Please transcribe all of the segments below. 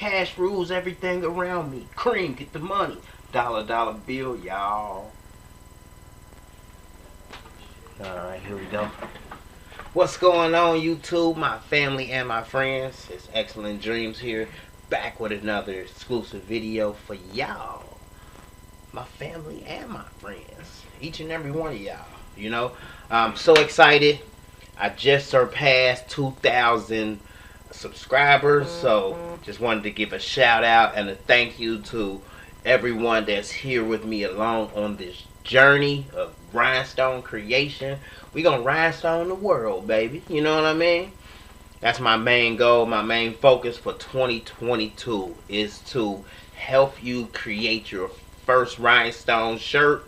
Cash rules everything around me. Cream, get the money. Dollar, dollar bill, y'all. Alright, here we go. What's going on, YouTube, my family and my friends? It's Excellent Dreams here, back with another exclusive video for y'all, my family and my friends, each and every one of y'all. You know, I'm so excited. I just surpassed 2,000 subscribers, so just wanted to give a shout out and a thank you to everyone that's here with me along on this journey of rhinestone creation. We gonna rhinestone the world, baby. You know what I mean? That's my main goal, my main focus for 2022 is to help you create your first rhinestone shirt,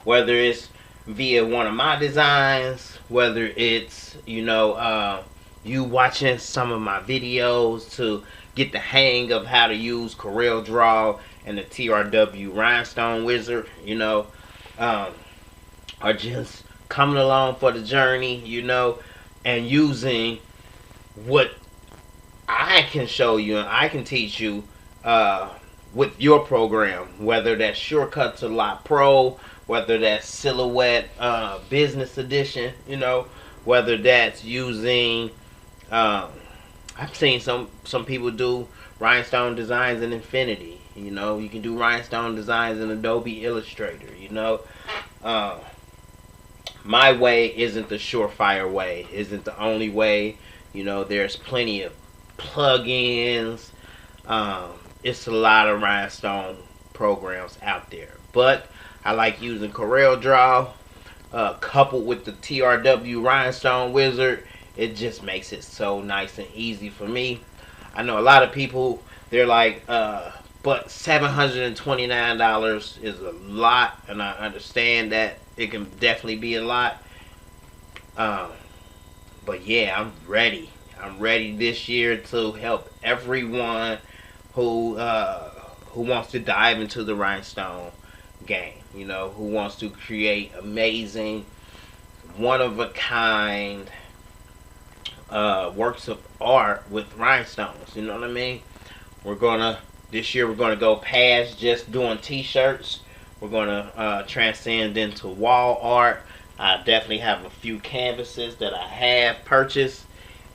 whether it's via one of my designs, whether it's, you know, you watching some of my videos to get the hang of how to use CorelDRAW and the TRW Rhinestone Wizard, you know, or just coming along for the journey, you know, and using what I can show you and I can teach you with your program, whether that's Shortcut to Lot Pro, whether that's Silhouette Business Edition, you know, whether that's using I've seen some people do Rhinestone Designs in Infinity. You know, you can do Rhinestone Designs in Adobe Illustrator. You know, my way isn't the surefire way, isn't the only way. You know, there's plenty of plugins. It's a lot of rhinestone programs out there, but I like using CorelDRAW coupled with the TRW Rhinestone Wizard. It just makes it so nice and easy for me. I know a lot of people, they're like, but $729 is a lot, and I understand that it can definitely be a lot. But yeah, I'm ready. I'm ready this year to help everyone who wants to dive into the rhinestone game. You know, who wants to create amazing, one-of-a-kind works of art with rhinestones. You know what I mean? This year we're gonna go past just doing t-shirts. We're gonna transcend into wall art. I definitely have a few canvases that I have purchased,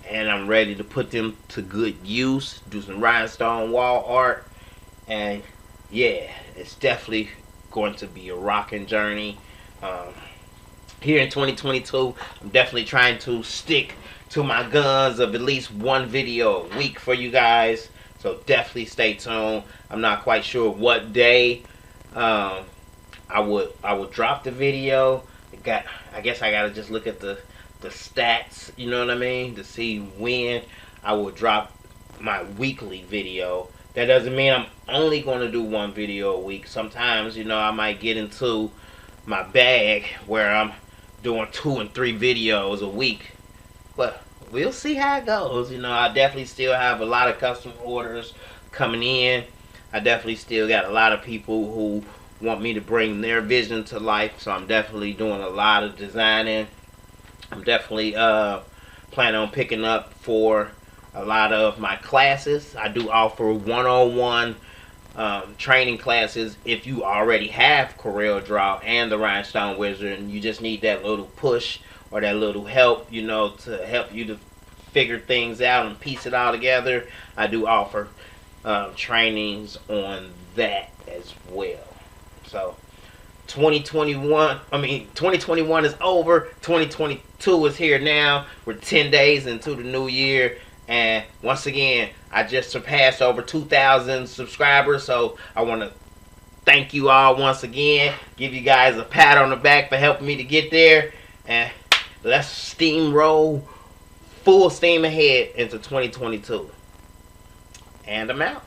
and I'm ready to put them to good use. Do some rhinestone wall art, and yeah, it's definitely going to be a rocking journey. Here in 2022, I'm definitely trying to stick to my guns of at least one video a week for you guys, so definitely stay tuned. I'm not quite sure what day I would drop the video. I guess I gotta just look at the stats, you know what I mean, to see when I will drop my weekly video. That doesn't mean I'm only going to do one video a week. Sometimes, you know, I might get into my bag where I'm doing 2 and 3 videos a week. But we'll see how it goes. You know, I definitely still have a lot of custom orders coming in. I definitely still got a lot of people who want me to bring their vision to life. So I'm definitely doing a lot of designing. I'm definitely planning on picking up for a lot of my classes. I do offer one-on-one training classes if you already have CorelDRAW and the Rhinestone Wizard and you just need that little push or that little help, you know, to help you to figure things out and piece it all together. I do offer trainings on that as well. So 2021 is over. 2022 is here now. We're 10 days into the new year, and once again, I just surpassed over 2,000 subscribers. So I want to thank you all once again. Give you guys a pat on the back for helping me to get there, and let's steamroll full steam ahead into 2022. And I'm out.